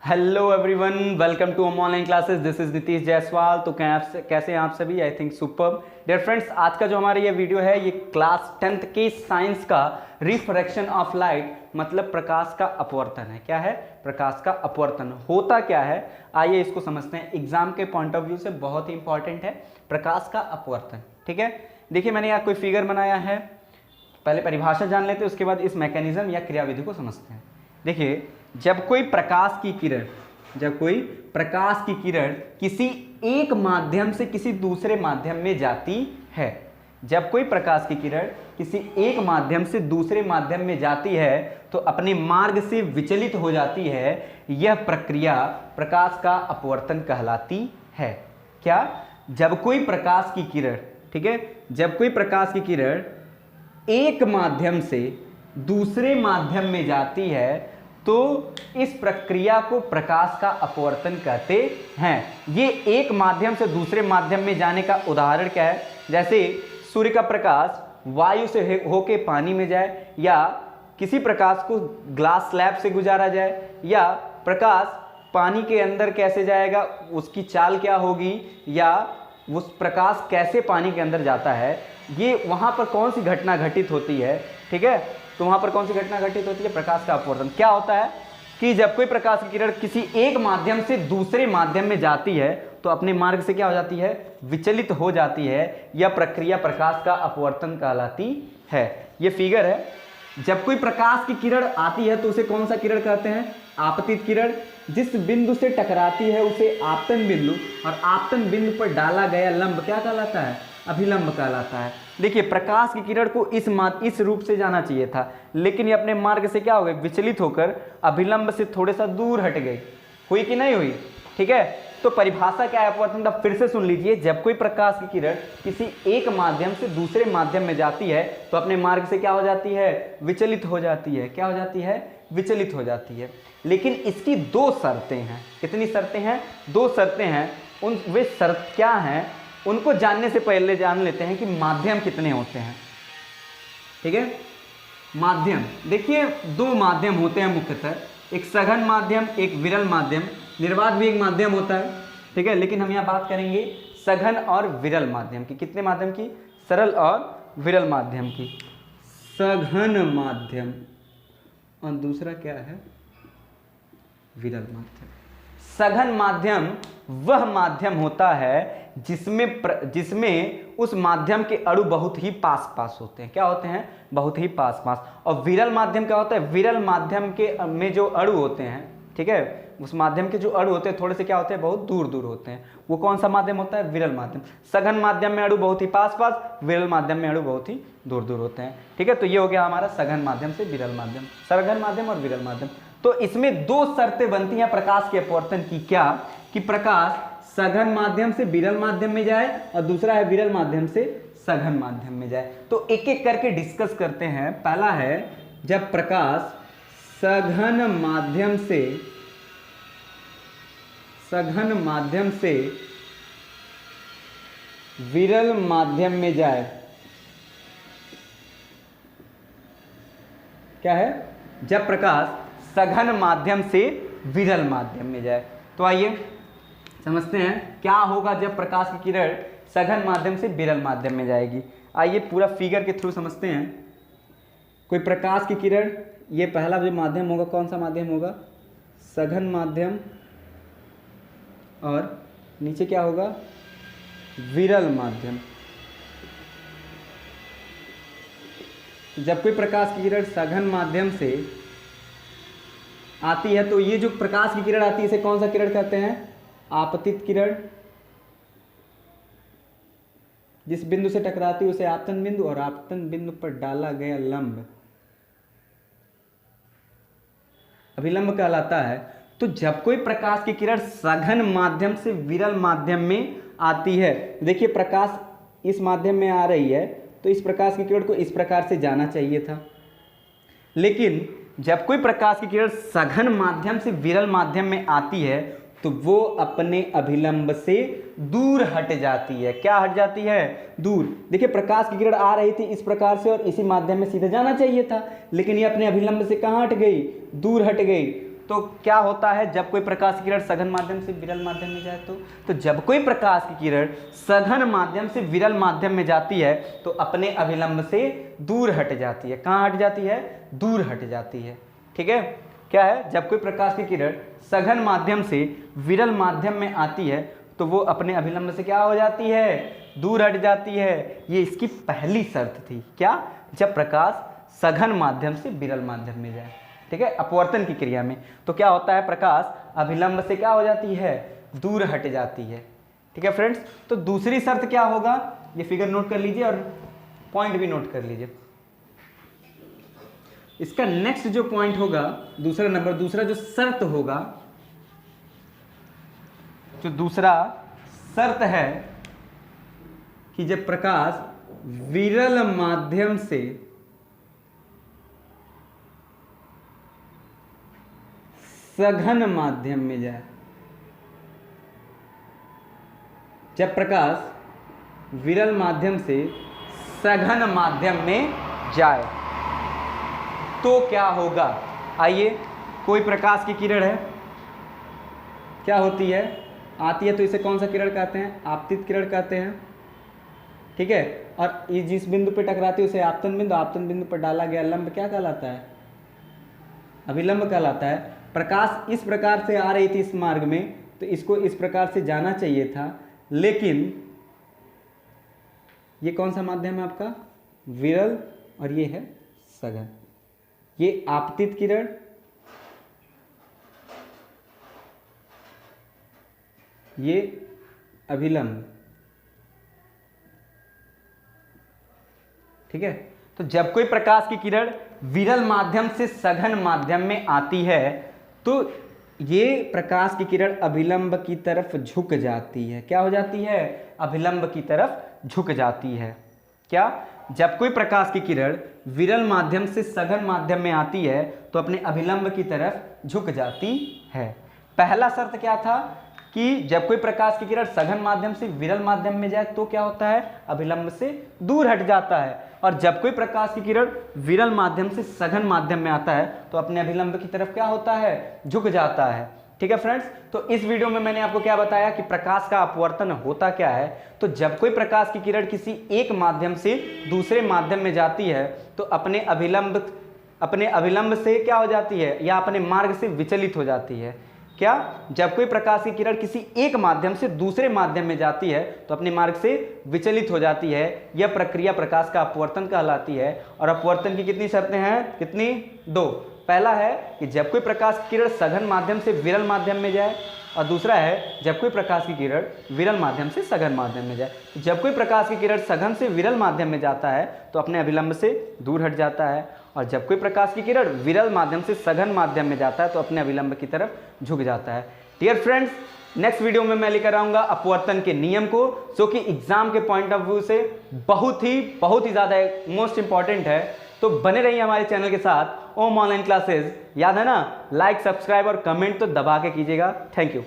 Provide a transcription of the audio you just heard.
Hello everyone, welcome to online classes. This is Nitish Jaiswal. तो कैसे हैं आप सभी? I think superb. Dear friends, आज का जो हमारा ये वीडियो है ये क्लास 10th के साइंस का रिफ्रैक्शन ऑफ लाइट, मतलब प्रकाश का अपवर्तन है। क्या है? प्रकाश का अपवर्तन होता क्या है, आइए इसको समझते हैं। एग्जाम के पॉइंट ऑफ व्यू से बहुत ही इंपॉर्टेंट है प्रकाश का अपवर्तन। ठीक है, देखिए मैंने यहाँ कोई फिगर बनाया है। पहले परिभाषा जान लेते हैं, उसके बाद इस मैकेनिज्म या क्रियाविधि को समझते हैं। देखिए, जब कोई प्रकाश की किरण किसी एक माध्यम से किसी दूसरे माध्यम में जाती है, जब कोई प्रकाश की किरण किसी एक माध्यम से दूसरे माध्यम में जाती है तो अपने मार्ग से विचलित हो जाती है। यह प्रक्रिया प्रकाश का अपवर्तन कहलाती है। क्या? जब कोई प्रकाश की किरण, ठीक है, जब कोई प्रकाश की किरण एक माध्यम से दूसरे माध्यम में जाती है तो इस प्रक्रिया को प्रकाश का अपवर्तन कहते हैं। ये एक माध्यम से दूसरे माध्यम में जाने का उदाहरण क्या है? जैसे सूर्य का प्रकाश वायु से होके पानी में जाए, या किसी प्रकाश को ग्लास स्लैब से गुजारा जाए, या प्रकाश पानी के अंदर कैसे जाएगा, उसकी चाल क्या होगी, या उस प्रकाश कैसे पानी के अंदर जाता है, ये वहाँ पर कौन सी घटना घटित होती है। ठीक है, तो वहाँ पर कौन सी घटना घटित होती है? प्रकाश का अपवर्तन। क्या होता है कि जब कोई प्रकाश की किरण किसी एक माध्यम से दूसरे माध्यम में जाती है तो अपने मार्ग से क्या हो जाती है? विचलित हो जाती है। यह प्रक्रिया प्रकाश का अपवर्तन कहलाती है। ये फिगर है। जब कोई प्रकाश की किरण आती है तो उसे कौन सा किरण कहते हैं? आपतित किरण। जिस बिंदु से टकराती है उसे आपतन बिंदु, और आपतन बिंदु पर डाला गया लंब क्या कहलाता है? अभिलंब कहलाता है। देखिए, प्रकाश की किरण को इस रूप से जाना चाहिए था, लेकिन ये अपने मार्ग से क्या हो गई? विचलित होकर अभिलंब से थोड़े सा दूर हट गई। हुई कि नहीं हुई? ठीक है, तो परिभाषा क्या है अपवर्तन का? फिर से सुन लीजिए। जब कोई प्रकाश की किरण किसी एक माध्यम से दूसरे माध्यम में जाती है तो अपने मार्ग से क्या हो जाती है? विचलित हो जाती है। क्या हो जाती है? विचलित हो जाती है। लेकिन इसकी दो शर्तें हैं। कितनी शर्तें हैं? दो शर्तें हैं। वे शर्त क्या हैं उनको जानने से पहले जान लेते हैं कि माध्यम कितने होते हैं। ठीक है, माध्यम, देखिए दो माध्यम होते हैं मुख्यतः, एक सघन माध्यम, एक विरल माध्यम। निर्वात भी एक माध्यम होता है। ठीक है, लेकिन हम यहाँ बात करेंगे सघन और विरल माध्यम की। कितने माध्यम की? सरल और विरल माध्यम की। सघन माध्यम और दूसरा क्या है? विरल माध्यम। सघन माध्यम वह माध्यम होता है जिसमें उस माध्यम के अणु बहुत ही पास पास होते हैं। क्या होते हैं? बहुत ही पास पास। और विरल माध्यम क्या होता है? विरल माध्यम के में जो अणु होते हैं, ठीक है, उस माध्यम के जो अणु होते हैं थोड़े से क्या होते हैं? बहुत दूर दूर होते हैं। वो कौन सा माध्यम होता है? विरल माध्यम। सघन माध्यम में अणु बहुत ही पास पास, विरल माध्यम में अणु बहुत ही दूर दूर होते हैं। ठीक है, तो ये हो गया हमारा सघन माध्यम से विरल माध्यम, सघन माध्यम और विरल माध्यम। तो इसमें दो शर्तें बनती हैं प्रकाश के अपवर्तन की। क्या? कि प्रकाश सघन माध्यम से विरल माध्यम में जाए, और दूसरा है विरल माध्यम से सघन माध्यम में जाए। तो एक एक करके डिस्कस करते हैं। पहला है, जब प्रकाश सघन माध्यम से विरल माध्यम में जाए। क्या है? जब प्रकाश सघन माध्यम से विरल माध्यम में जाए। तो आइए समझते हैं क्या होगा जब प्रकाश की किरण सघन माध्यम से विरल माध्यम में जाएगी। आइए पूरा फिगर के थ्रू समझते हैं। कोई प्रकाश की किरण, ये पहला जो माध्यम होगा कौन सा माध्यम होगा? सघन माध्यम, और नीचे क्या होगा? विरल माध्यम। जब कोई प्रकाश की किरण सघन माध्यम से आती है तो ये जो प्रकाश की किरण आती है इसे कौन सा किरण कहते हैं? आपतित किरण। जिस बिंदु से टकराती है उसे आपतन बिंदु, और आपतन बिंदु पर डाला गया लंब अभिलंब कहलाता है। तो जब कोई प्रकाश की किरण सघन माध्यम से विरल माध्यम में आती है, देखिए प्रकाश इस माध्यम में आ रही है तो इस प्रकाश की किरण को इस प्रकार से जाना चाहिए था। लेकिन जब कोई प्रकाश की किरण सघन माध्यम से विरल माध्यम में आती है तो वो अपने अभिलंब से दूर हट जाती है। क्या हट जाती है? दूर। देखिए प्रकाश की किरण आ रही थी इस प्रकार से और इसी माध्यम में सीधे जाना चाहिए था, लेकिन ये अपने अभिलंब से कहाँ हट गई? दूर हट गई। तो क्या होता है जब कोई प्रकाश की किरण सघन माध्यम से विरल माध्यम में जाए तो जब कोई प्रकाश की किरण सघन माध्यम से विरल माध्यम में जाती है तो अपने अभिलंब से दूर हट जाती है। कहाँ हट जाती है? दूर हट जाती है। ठीक है, क्या है? जब कोई प्रकाश की किरण सघन माध्यम से विरल माध्यम में आती है तो वो अपने अभिलंब से क्या हो जाती है? दूर हट जाती है। ये इसकी पहली शर्त थी। क्या? जब प्रकाश सघन माध्यम से विरल माध्यम में जाए। ठीक है, अपवर्तन की क्रिया में तो क्या होता है? प्रकाश अभिलंब से क्या हो जाती है? दूर हट जाती है। ठीक है फ्रेंड्स, तो दूसरी शर्त क्या होगा? ये फिगर नोट कर लीजिए और पॉइंट भी नोट कर लीजिए। इसका नेक्स्ट जो पॉइंट होगा, दूसरा नंबर, दूसरा जो शर्त होगा, जो दूसरा शर्त है कि जब प्रकाश विरल माध्यम से सघन माध्यम में जाए, जब प्रकाश विरल माध्यम से सघन माध्यम में जाए तो क्या होगा? आइए, कोई प्रकाश की किरण है, क्या होती है? आती है तो इसे कौन सा किरण कहते हैं? आपतित किरण कहते हैं। ठीक है, और ये जिस बिंदु पर टकराती है उसे आपतन बिंदु, आपतन बिंदु पर डाला गया लंब क्या कहलाता है? अभिलंब कहलाता है। प्रकाश इस प्रकार से आ रही थी इस मार्ग में तो इसको इस प्रकार से जाना चाहिए था, लेकिन ये कौन सा माध्यम है आपका? विरल, और ये है सघन। ये आपतित किरण, ये अभिलंब। ठीक है, तो जब कोई प्रकाश की किरण विरल माध्यम से सघन माध्यम में आती है तो ये प्रकाश की किरण अभिलंब की तरफ झुक जाती है। क्या हो जाती है? अभिलंब की तरफ झुक जाती है। क्या? जब कोई प्रकाश की किरण विरल माध्यम से सघन माध्यम में आती है तो अपने अभिलंब की तरफ झुक जाती है। पहला शर्त क्या था? कि जब कोई प्रकाश की किरण सघन माध्यम से विरल माध्यम में जाए तो क्या होता है? अभिलंब से दूर हट जाता है। और जब कोई प्रकाश की किरण विरल माध्यम से सघन माध्यम में आता है तो अपने अभिलंब की तरफ क्या होता है? झुक जाता है। ठीक है फ्रेंड्स, तो इस वीडियो में मैंने आपको क्या बताया कि प्रकाश का अपवर्तन होता क्या है। तो जब कोई प्रकाश की किरण किसी एक माध्यम से दूसरे माध्यम में जाती है तो अपने अभिलंब से क्या हो जाती है? या अपने मार्ग से विचलित हो जाती है। क्या? जब कोई प्रकाश की किरण किसी एक माध्यम से दूसरे माध्यम में जाती है तो अपने मार्ग से विचलित हो जाती है। यह प्रक्रिया प्रकाश का अपवर्तन कहलाती है। और अपवर्तन की कितनी शर्तें हैं? कितनी? 2। पहला है कि जब कोई प्रकाश की किरण सघन माध्यम से विरल माध्यम में जाए, और दूसरा है जब कोई प्रकाश की किरण विरल माध्यम से सघन माध्यम में जाए। जब कोई प्रकाश की किरण सघन से विरल माध्यम में जाता है तो अपने अभिलंब से दूर हट जाता है, और जब कोई प्रकाश की किरण विरल माध्यम से सघन माध्यम में जाता है तो अपने अभिलंब की तरफ झुक जाता है। डियर फ्रेंड्स, नेक्स्ट वीडियो में मैं लेकर आऊंगा अपवर्तन के नियम को, जो कि एग्जाम के पॉइंट ऑफ व्यू से बहुत ही ज़्यादा मोस्ट इंपॉर्टेंट है। तो बने रहिए हमारे चैनल के साथ, ओम ऑनलाइन क्लासेस। याद है ना, लाइक, सब्सक्राइब और कमेंट तो दबा के कीजिएगा। Thank you.